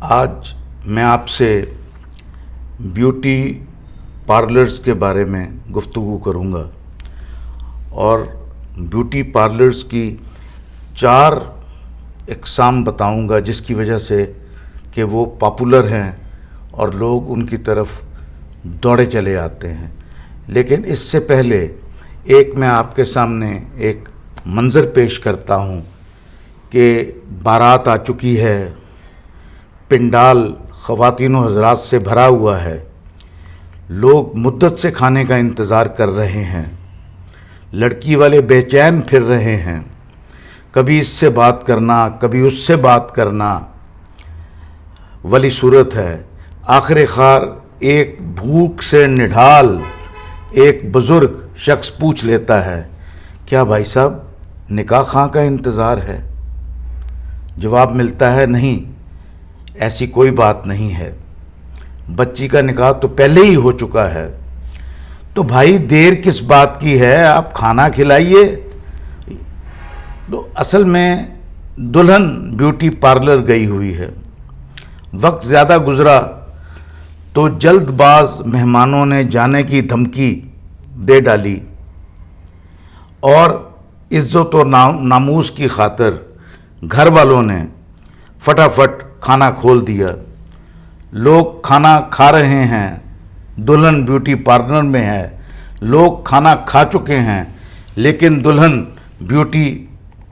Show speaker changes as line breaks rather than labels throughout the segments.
آج میں آپ سے بیوٹی پارلرز کے بارے میں گفتگو کروں گا اور بیوٹی پارلرز کی 4 اقسام بتاؤں گا جس کی وجہ سے کہ وہ پاپولر ہیں اور لوگ ان کی طرف دوڑے چلے آتے ہیں۔ لیکن اس سے پہلے میں آپ کے سامنے ایک منظر پیش کرتا ہوں کہ بارات آ چکی ہے، پنڈال خواتین و حضرات سے بھرا ہوا ہے، لوگ مدت سے کھانے کا انتظار کر رہے ہیں، لڑکی والے بے چین پھر رہے ہیں، کبھی اس سے بات کرنا کبھی اس سے بات کرنا والی صورت ہے۔ آخر کار ایک بھوک سے نڈھال ایک بزرگ شخص پوچھ لیتا ہے، کیا بھائی صاحب نکاح خواہ کا انتظار ہے؟ جواب ملتا ہے، نہیں، ایسی کوئی بات نہیں ہے، بچی کا نکاح تو پہلے ہی ہو چکا ہے۔ تو بھائی دیر کس بات کی ہے، آپ کھانا کھلائیے۔ تو اصل میں دلہن بیوٹی پارلر گئی ہوئی ہے، وقت زیادہ گزرا تو جلد باز مہمانوں نے جانے کی دھمکی دے ڈالی اور عزت و ناموس کی خاطر گھر والوں نے فٹافٹ کھانا کھول دیا۔ لوگ کھانا کھا رہے ہیں، دلہن بیوٹی پارلر میں ہے، لوگ کھانا کھا چکے ہیں لیکن دلہن بیوٹی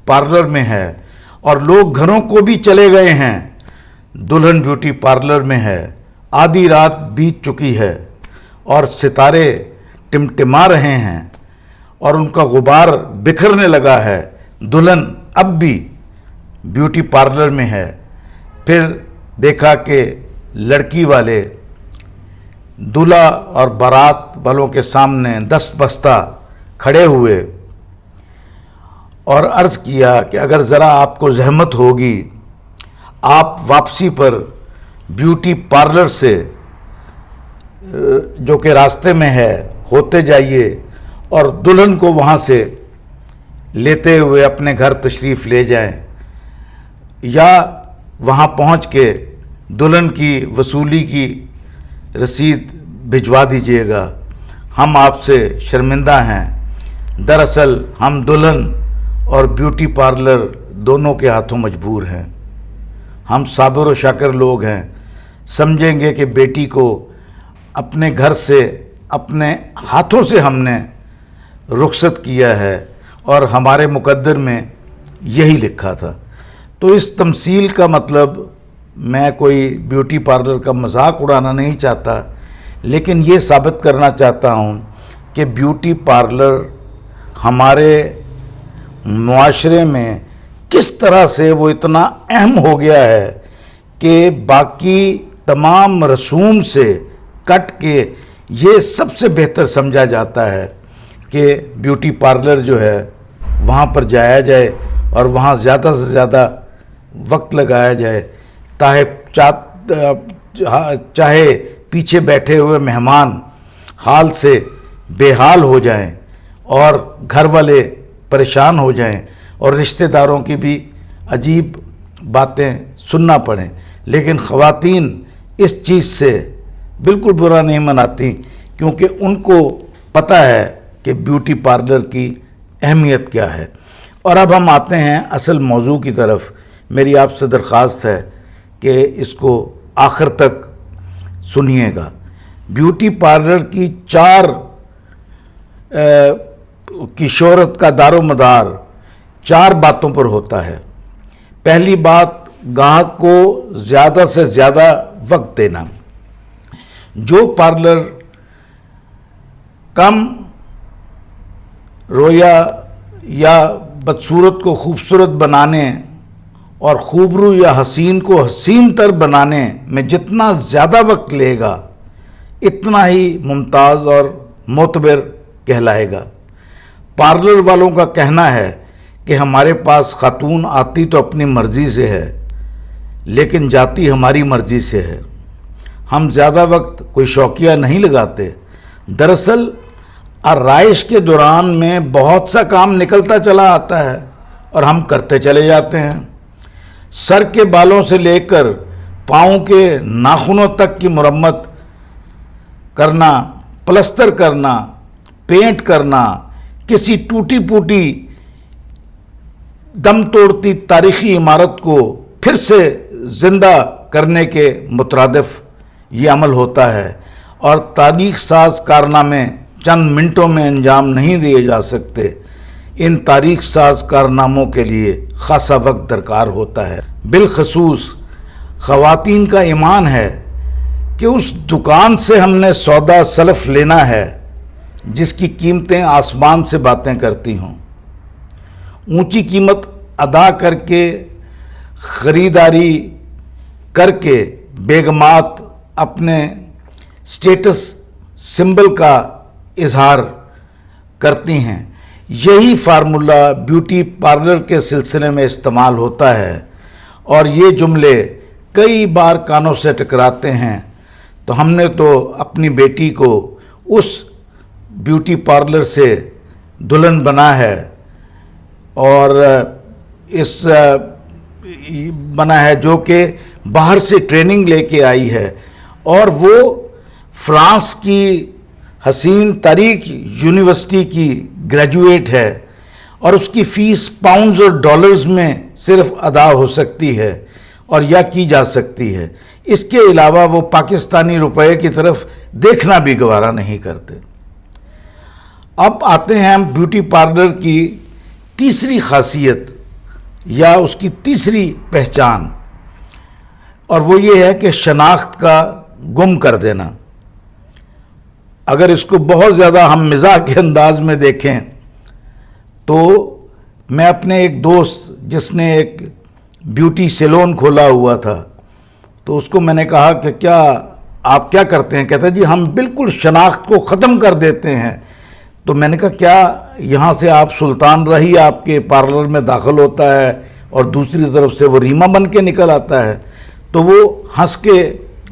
پارلر میں ہے، اور لوگ گھروں کو بھی چلے گئے ہیں، دلہن بیوٹی پارلر میں ہے۔ آدھی رات بیت چکی ہے اور ستارے ٹمٹما رہے ہیں اور ان کا غبار بکھرنے لگا ہے، دلہن اب بھی بیوٹی پارلر میں ہے۔ پھر دیکھا کہ لڑکی والے دولہا اور بارات والوں کے سامنے دست بستہ کھڑے ہوئے اور عرض کیا کہ اگر ذرا آپ کو زحمت ہوگی آپ واپسی پر بیوٹی پارلر سے جو کہ راستے میں ہے ہوتے جائیے اور دلہن کو وہاں سے لیتے ہوئے اپنے گھر تشریف لے جائیں، یا وہاں پہنچ کے دلہن کی وصولی کی رسید بھجوا دیجیے گا، ہم آپ سے شرمندہ ہیں۔ دراصل ہم دلہن اور بیوٹی پارلر دونوں کے ہاتھوں مجبور ہیں، ہم صابر و شاکر لوگ ہیں، سمجھیں گے کہ بیٹی کو اپنے گھر سے اپنے ہاتھوں سے ہم نے رخصت کیا ہے اور ہمارے مقدر میں یہی لکھا تھا۔ تو اس تمثیل کا مطلب میں کوئی بیوٹی پارلر کا مذاق اڑانا نہیں چاہتا، لیکن یہ ثابت کرنا چاہتا ہوں کہ بیوٹی پارلر ہمارے معاشرے میں کس طرح سے وہ اتنا اہم ہو گیا ہے کہ باقی تمام رسوم سے کٹ کے یہ سب سے بہتر سمجھا جاتا ہے کہ بیوٹی پارلر جو ہے وہاں پر جایا جائے اور وہاں زیادہ سے زیادہ وقت لگایا جائے، چاہے پیچھے بیٹھے ہوئے مہمان حال سے بے حال ہو جائیں اور گھر والے پریشان ہو جائیں اور رشتہ داروں کی بھی عجیب باتیں سننا پڑیں، لیکن خواتین اس چیز سے بالکل برا نہیں مناتی کیونکہ ان کو پتہ ہے کہ بیوٹی پارلر کی اہمیت کیا ہے۔ اور اب ہم آتے ہیں اصل موضوع کی طرف۔ میری آپ سے درخواست ہے کہ اس کو آخر تک سنیے گا۔ بیوٹی پارلر کی 4 کی شہرت کا دار و مدار 4 باتوں پر ہوتا ہے۔ پہلی بات، گاہک کو زیادہ سے زیادہ وقت دینا۔ جو پارلر کم رویا یا بدصورت کو خوبصورت بنانے اور خوبرو یا حسین کو حسین تر بنانے میں جتنا زیادہ وقت لے گا اتنا ہی ممتاز اور معتبر کہلائے گا۔ پارلر والوں کا کہنا ہے کہ ہمارے پاس خاتون آتی تو اپنی مرضی سے ہے لیکن جاتی ہماری مرضی سے ہے، ہم زیادہ وقت کوئی شوقیہ نہیں لگاتے۔ دراصل آرائش کے دوران میں بہت سا کام نکلتا چلا آتا ہے اور ہم کرتے چلے جاتے ہیں۔ سر کے بالوں سے لے کر پاؤں کے ناخنوں تک کی مرمت کرنا، پلستر کرنا، پینٹ کرنا، کسی ٹوٹی پوٹی دم توڑتی تاریخی عمارت کو پھر سے زندہ کرنے کے مترادف یہ عمل ہوتا ہے، اور تاریخ ساز کارنامے چند منٹوں میں انجام نہیں دیے جا سکتے۔ ان تاریخ ساز کارناموں کے لیے خاصا وقت درکار ہوتا ہے۔ بالخصوص خواتین کا ایمان ہے کہ اس دکان سے ہم نے سودا سلف لینا ہے جس کی قیمتیں آسمان سے باتیں کرتی ہوں۔ اونچی قیمت ادا کر کے خریداری کر کے بیگمات اپنے سٹیٹس سمبل کا اظہار کرتی ہیں۔ یہی فارمولہ بیوٹی پارلر کے سلسلے میں استعمال ہوتا ہے، اور یہ جملے کئی بار کانوں سے ٹکراتے ہیں۔ تو ہم نے تو اپنی بیٹی کو اس بیوٹی پارلر سے دلہن بنا ہے، اور اس بنا ہے جو کہ باہر سے ٹریننگ لے کے آئی ہے، اور وہ فرانس کی حسین تاریخ یونیورسٹی کی گریجویٹ ہے، اور اس کی فیس پاؤنڈز اور ڈالرز میں صرف ادا ہو سکتی ہے اور یا کی جا سکتی ہے۔ اس کے علاوہ وہ پاکستانی روپے کی طرف دیکھنا بھی گوارا نہیں کرتے۔ اب آتے ہیں ہم بیوٹی پارلر کی تیسری خاصیت یا اس کی تیسری پہچان، اور وہ یہ ہے کہ شناخت کا گم کر دینا۔ اگر اس کو بہت زیادہ ہم مزاح کے انداز میں دیکھیں تو میں اپنے ایک دوست جس نے ایک بیوٹی سیلون کھولا ہوا تھا، تو اس کو میں نے کہا کہ کیا آپ کیا کرتے ہیں؟ کہتا جی ہم بالکل شناخت کو ختم کر دیتے ہیں۔ تو میں نے کہا کیا یہاں سے آپ سلطان راہی آپ کے پارلر میں داخل ہوتا ہے اور دوسری طرف سے وہ ریما بن کے نکل آتا ہے؟ تو وہ ہنس کے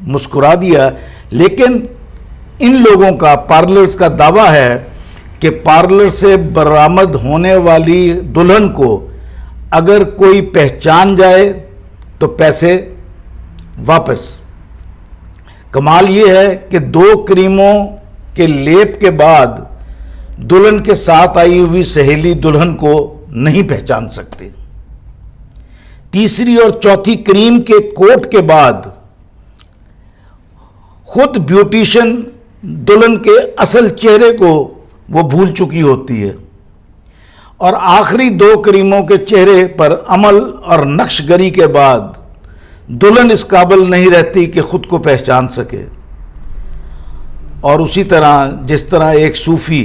مسکرا دیا۔ لیکن ان لوگوں کا پارلرز کا دعویٰ ہے کہ پارلر سے برآمد ہونے والی دلہن کو اگر کوئی پہچان جائے تو پیسے واپس۔ کمال یہ ہے کہ 2 کریموں کے لیپ کے بعد دلہن کے ساتھ آئی ہوئی سہیلی دلہن کو نہیں پہچان سکتی۔ تیسری اور چوتھی کریم کے کوٹ کے بعد خود بیوٹیشن دلہن کے اصل چہرے کو وہ بھول چکی ہوتی ہے، اور آخری 2 کریموں کے چہرے پر عمل اور نقش گری کے بعد دلہن اس قابل نہیں رہتی کہ خود کو پہچان سکے۔ اور اسی طرح جس طرح ایک صوفی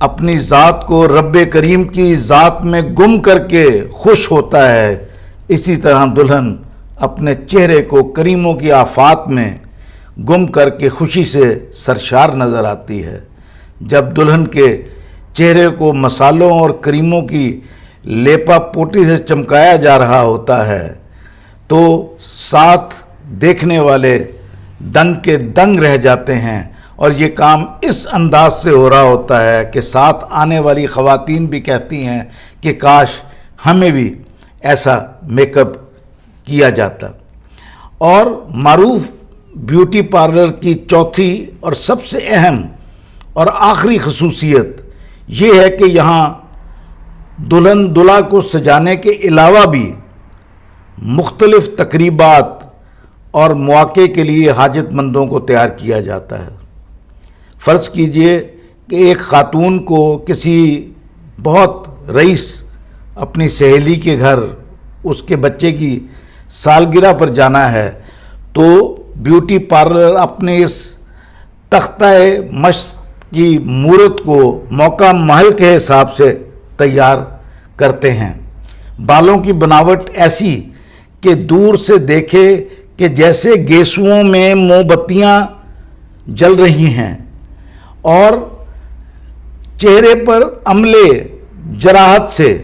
اپنی ذات کو رب کریم کی ذات میں گم کر کے خوش ہوتا ہے، اسی طرح دلہن اپنے چہرے کو کریموں کی آفات میں گم کر کے خوشی سے سرشار نظر آتی ہے۔ جب دلہن کے چہرے کو مسالوں اور کریموں کی لیپا پوٹی سے چمکایا جا رہا ہوتا ہے تو ساتھ دیکھنے والے دنگ کے دنگ رہ جاتے ہیں، اور یہ کام اس انداز سے ہو رہا ہوتا ہے کہ ساتھ آنے والی خواتین بھی کہتی ہیں کہ کاش ہمیں بھی ایسا میک اپ کیا جاتا۔ اور معروف بیوٹی پارلر کی چوتھی اور سب سے اہم اور آخری خصوصیت یہ ہے کہ یہاں دلہن دلہا کو سجانے کے علاوہ بھی مختلف تقریبات اور مواقع کے لیے حاجت مندوں کو تیار کیا جاتا ہے۔ فرض کیجئے کہ ایک خاتون کو کسی بہت رئیس اپنی سہیلی کے گھر اس کے بچے کی سالگرہ پر جانا ہے، تو بیوٹی پارلر اپنے اس تختہ مشق کی مورت کو موقع محل کے حساب سے تیار کرتے ہیں۔ بالوں کی بناوٹ ایسی کہ دور سے دیکھے کہ جیسے گیسوؤں میں موم بتیاں جل رہی ہیں، اور چہرے پر عملے جراحت سے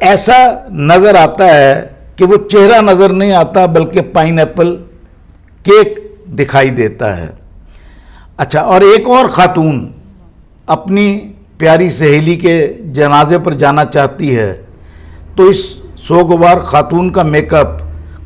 ایسا نظر آتا ہے کہ وہ چہرہ نظر نہیں آتا بلکہ پائن ایپل کیک دکھائی دیتا ہے۔ اچھا، اور ایک اور خاتون اپنی پیاری سہیلی کے جنازے پر جانا چاہتی ہے، تو اس سوگوار خاتون کا میک اپ